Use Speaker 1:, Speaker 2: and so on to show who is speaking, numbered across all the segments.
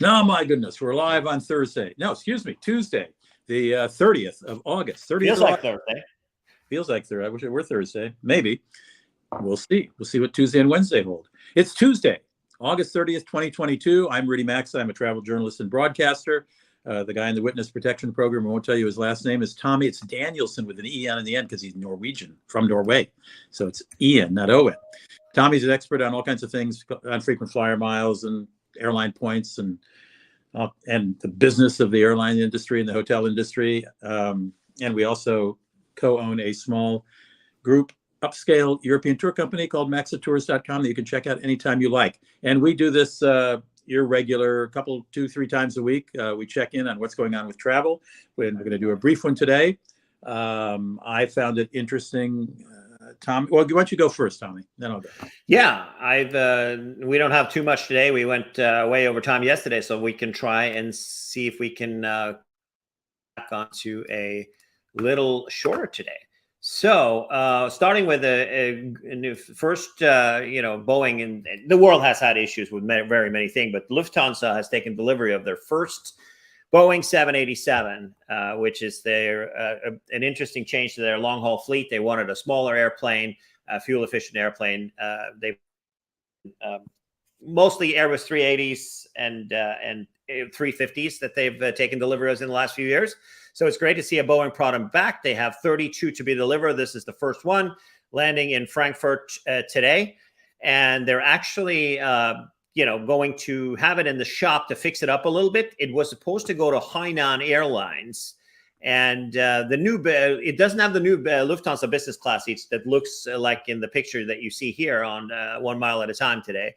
Speaker 1: No, my goodness, we're live on Thursday. No, excuse me, Tuesday, the 30th of August. 30th
Speaker 2: Feels
Speaker 1: of
Speaker 2: like
Speaker 1: August.
Speaker 2: Thursday.
Speaker 1: Feels like Thursday. I wish it were Thursday. Maybe. We'll see. We'll see what Tuesday and Wednesday hold. It's Tuesday, August 30th, 2022. I'm Rudy Max. I'm a travel journalist and broadcaster. The guy in the witness protection program, I won't tell you his last name, is Tommy. It's Danielson with an E-N in the end because he's Norwegian, from Norway. So it's Ian, not Owen. Tommy's an expert on all kinds of things, on frequent flyer miles and airline points and the business of the airline industry and the hotel industry. And we also co-own a small group upscale European tour company called maxatours.com that you can check out anytime you like. And we do this irregular, couple, 2-3 times a week. We check in on what's going on with travel. We're going to do a brief one today. I found it interesting. Tom, well, why don't you go first, Tommy? Then I'll go.
Speaker 2: Yeah, we don't have too much today. We went way over time yesterday, so we can try and see if we can back onto a little shorter today. So starting with first, Boeing, and the world has had issues with very many things, but Lufthansa has taken delivery of their first Boeing 787, which is an interesting change to their long-haul fleet. They wanted a smaller airplane, a fuel-efficient airplane. They mostly Airbus 380s and 350s that they've taken delivery of in the last few years. So it's great to see a Boeing product back. They have 32 to be delivered. This is the first one landing in Frankfurt today, and they're actually going to have it in the shop to fix it up a little bit. It was supposed to go to Hainan Airlines, and it doesn't have the new Lufthansa business class seats that looks like in the picture that you see here on 1 mile at a time today.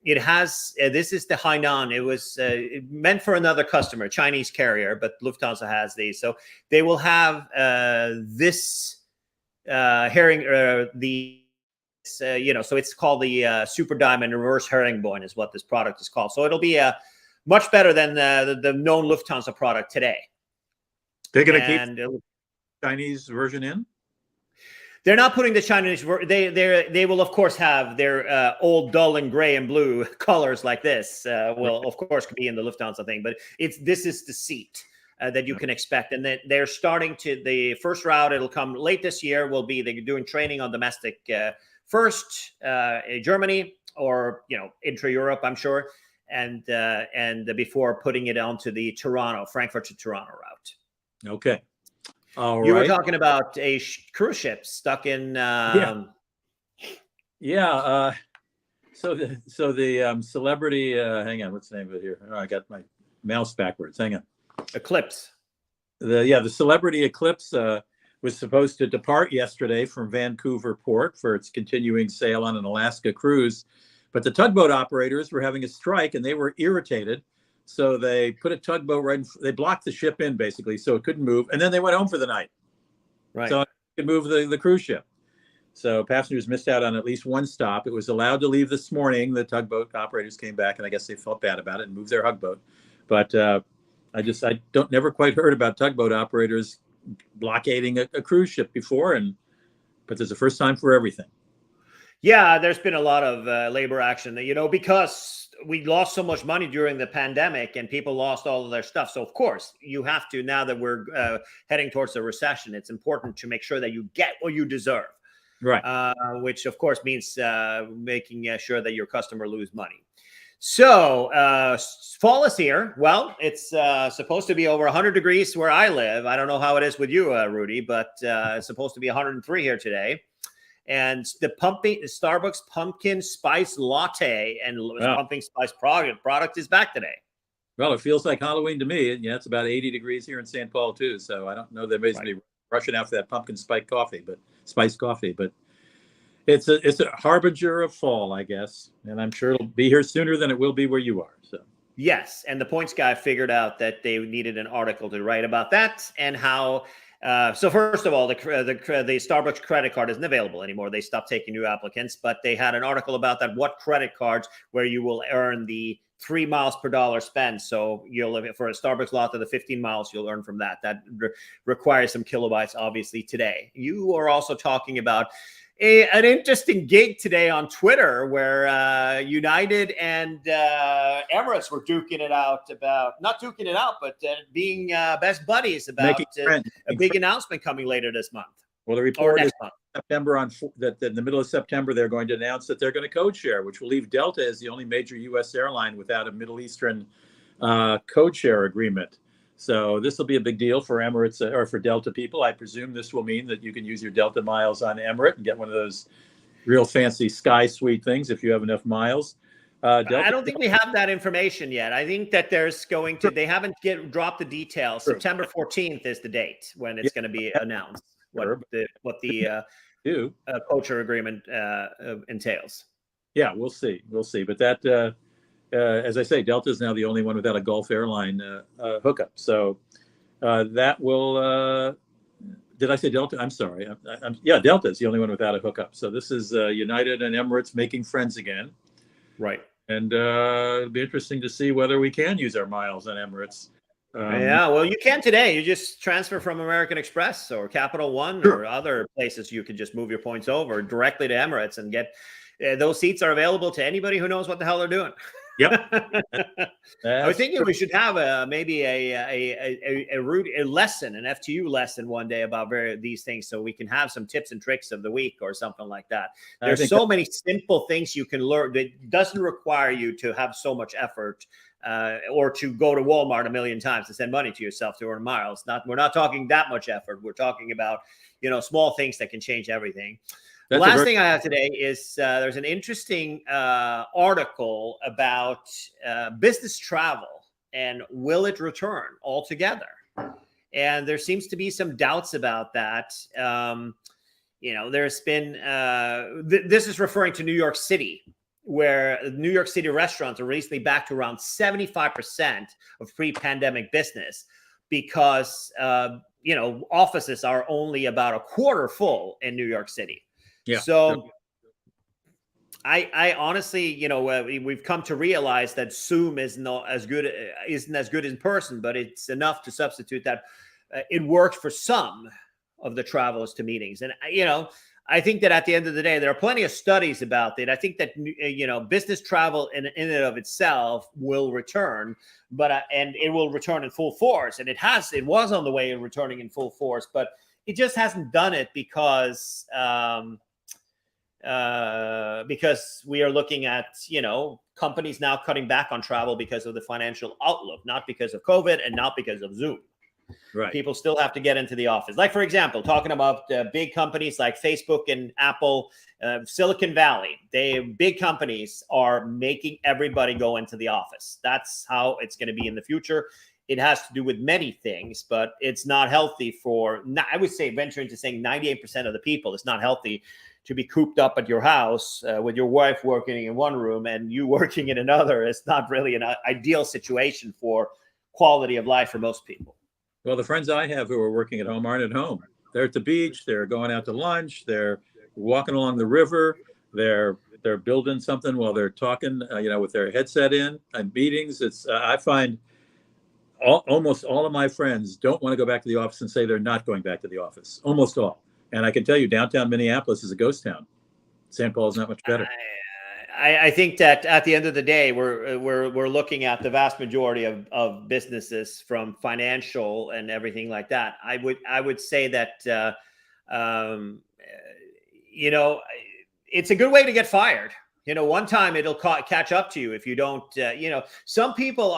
Speaker 2: It has, this is the Hainan. It was meant for another customer, Chinese carrier, but Lufthansa has these. So they will have this so it's called the Super Diamond Reverse Herringbone is what this product is called. So it'll be much better than the known Lufthansa product today.
Speaker 1: They're going to keep the Chinese version in?
Speaker 2: They're not putting the Chinese. They will of course have their old dull and gray and blue colors like this. Will of course be in the Lufthansa thing, but this is the seat that you can expect, and that they're starting to the first route. It'll come late this year. Will be they're doing training on domestic first, Germany or intra Europe, I'm sure, and before putting it onto the Frankfurt to Toronto route.
Speaker 1: Okay. All
Speaker 2: you
Speaker 1: right.
Speaker 2: were talking about a cruise ship stuck in.
Speaker 1: So the celebrity. Hang on, what's the name of it here? Oh, I got my mouse backwards. Hang on.
Speaker 2: Eclipse.
Speaker 1: The celebrity Eclipse was supposed to depart yesterday from Vancouver Port for its continuing sail on an Alaska cruise, but the tugboat operators were having a strike and they were irritated. So they put a tugboat they blocked the ship in basically so it couldn't move. And then they went home for the night.
Speaker 2: Right.
Speaker 1: So it could move the cruise ship. So passengers missed out on at least one stop. It was allowed to leave this morning. The tugboat operators came back and I guess they felt bad about it and moved their tugboat. But I never quite heard about tugboat operators blockading a cruise ship before. But there's a first time for everything.
Speaker 2: Yeah, there's been a lot of labor action, because we lost so much money during the pandemic and people lost all of their stuff. So, of course, you have to, now that we're heading towards a recession, it's important to make sure that you get what you deserve.
Speaker 1: Right.
Speaker 2: Which, of course, means making sure that your customer lose money. So fall is here. Well, it's supposed to be over 100 degrees where I live. I don't know how it is with you, Rudy, but it's supposed to be 103 here today. And the Starbucks pumpkin spice latte and pumpkin spice product is back today.
Speaker 1: Well, it feels like Halloween to me. Yeah, it's about 80 degrees here in St. Paul too. So I don't know they're basically rushing out for that pumpkin spice coffee, but it's a harbinger of fall, I guess. And I'm sure it'll be here sooner than it will be where you are. So
Speaker 2: yes, and the Points guy figured out that they needed an article to write about that and how. So first of all, the Starbucks credit card isn't available anymore. They stopped taking new applicants, but they had an article about that. What credit cards where you will earn the 3 miles per dollar spent. So you'll, for a Starbucks lot of the 15 miles, you'll earn from that. That requires some kilobytes, obviously, today. You are also talking about an interesting gig today on Twitter where United and Emirates were duking it out about, not duking it out, but being best buddies about a big announcement coming later this month.
Speaker 1: Well, the report is September that in the middle of September, they're going to announce that they're going to code share, which will leave Delta as the only major U.S. airline without a Middle Eastern code share agreement. So this will be a big deal for Emirates or for Delta people. I presume this will mean that you can use your Delta miles on Emirates and get one of those real fancy Sky Suite things if you have enough miles.
Speaker 2: I don't think we have that information yet. I think that there's going to, they haven't dropped the details. September 14th is the date when it's going to be announced what the co-share agreement entails.
Speaker 1: Yeah, we'll see. But that, as I say, Delta is now the only one without a Gulf airline hookup. So that will. Did I say Delta? I'm sorry. Yeah, Delta is the only one without a hookup. So this is United and Emirates making friends again.
Speaker 2: Right.
Speaker 1: And it'll be interesting to see whether we can use our miles on Emirates.
Speaker 2: Yeah, well, you can today. You just transfer from American Express or Capital One or other places. You can just move your points over directly to Emirates and get those seats are available to anybody who knows what the hell they're doing.
Speaker 1: Yep.
Speaker 2: I was thinking we should have maybe a lesson, an FTU lesson one day about these things, so we can have some tips and tricks of the week or something like that. There's so many simple things you can learn that doesn't require you to have so much effort or to go to Walmart a million times to send money to yourself to earn miles. We're not talking that much effort. We're talking about small things that can change everything. The last thing I have today is there's an interesting article about business travel and will it return altogether? And there seems to be some doubts about that. There's been this is referring to New York City, where New York City restaurants are recently back to around 75% of pre-pandemic business because offices are only about a quarter full in New York City.
Speaker 1: Yeah.
Speaker 2: So I honestly, we've come to realize that Zoom isn't as good in person, but it's enough to substitute that. It worked for some of the travelers to meetings. And, I think that at the end of the day, there are plenty of studies about it. I think that, business travel in and of itself will return, and it will return in full force. And it was on the way of returning in full force, but it just hasn't done it because we are looking at, companies now cutting back on travel because of the financial outlook, not because of COVID and not because of Zoom.
Speaker 1: Right.
Speaker 2: People still have to get into the office. Like, for example, talking about big companies like Facebook and Apple, Silicon Valley, big companies are making everybody go into the office. That's how it's going to be in the future. It has to do with many things, but it's not healthy I would say, venturing to saying 98% of the people, it's not healthy to be cooped up at your house with your wife working in one room and you working in another. It's not really an ideal situation for quality of life for most people.
Speaker 1: Well, the friends I have who are working at home aren't at home. They're at the beach. They're going out to lunch. They're walking along the river. They're building something while they're talking, with their headset in at meetings. It's I find almost all of my friends don't want to go back to the office and say they're not going back to the office. Almost all. And I can tell you, downtown Minneapolis is a ghost town. St. Paul is not much better.
Speaker 2: I think that at the end of the day, we're looking at the vast majority of businesses, from financial and everything like that. I would say that it's a good way to get fired. One time it'll catch up to you if you don't. Some people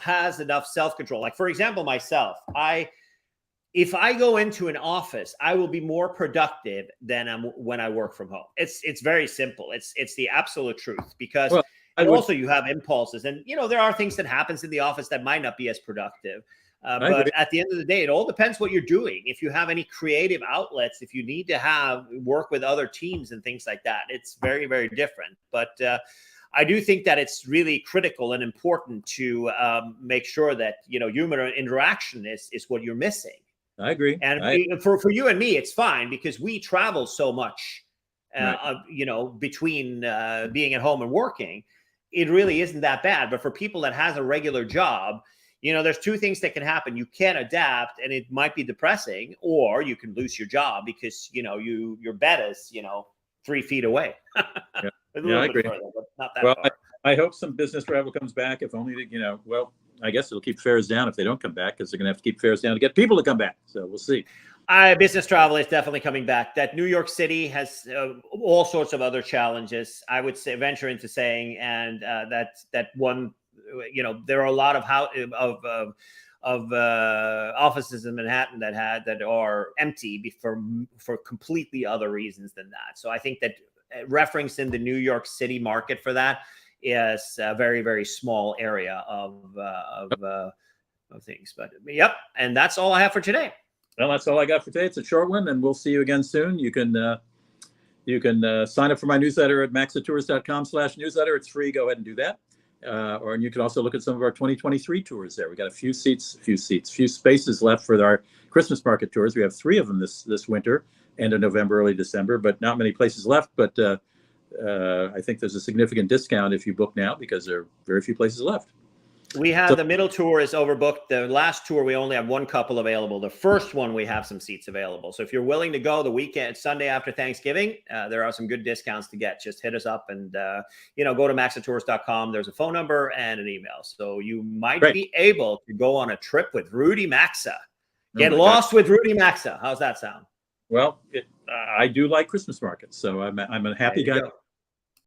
Speaker 2: has enough self-control. Like, for example, myself, if I go into an office, I will be more productive than when I work from home. It's very simple. It's the absolute truth, because also you have impulses, and there are things that happens in the office that might not be as productive. But at the end of the day, it all depends what you're doing. If you have any creative outlets, if you need to work with other teams and things like that, it's very, very different. But I do think that it's really critical and important to make sure that human interaction is what you're missing.
Speaker 1: I agree.
Speaker 2: And for you and me, it's fine because we travel so much,
Speaker 1: right.
Speaker 2: Between being at home and working. It really isn't that bad. But for people that has a regular job, there's two things that can happen. You can adapt, and it might be depressing, or you can lose your job because your bed is 3 feet away.
Speaker 1: Yeah,
Speaker 2: A
Speaker 1: yeah,
Speaker 2: little
Speaker 1: I
Speaker 2: bit
Speaker 1: agree.
Speaker 2: further, but not that
Speaker 1: Well,
Speaker 2: far.
Speaker 1: I hope some business travel comes back. If only well, I guess it'll keep fares down if they don't come back, because they're going to have to keep fares down to get people to come back. So we'll see.
Speaker 2: Business travel is definitely coming back. That New York City has all sorts of other challenges. I would say venture into saying, and that one, there are a lot of offices in Manhattan that are empty for completely other reasons than that. So I think that referencing the New York City market for that is a very, very small area of things. But yep, and that's all I have for today.
Speaker 1: Well, that's all I got for today. It's a short one, and we'll see you again soon. You can sign up for my newsletter at maxatours.com/newsletter. It's free. Go ahead and do that. Or you can also look at some of our 2023 tours there. We got a few spaces left for our Christmas market tours. We have 3 of them this winter, end of November, early December, but not many places left. But I think there's a significant discount if you book now, because there are very few places left.
Speaker 2: We have the middle tour is overbooked. The last tour, we only have 1 couple available. The first one, we have some seats available. So if you're willing to go the weekend, Sunday after Thanksgiving, there are some good discounts to get. Just hit us up and, go to maxatours.com. There's a phone number and an email. So you might be able to go on a trip with Rudy Maxa. Get lost with Rudy Maxa. How's that sound?
Speaker 1: Well, I do like Christmas markets, so I'm a happy guy.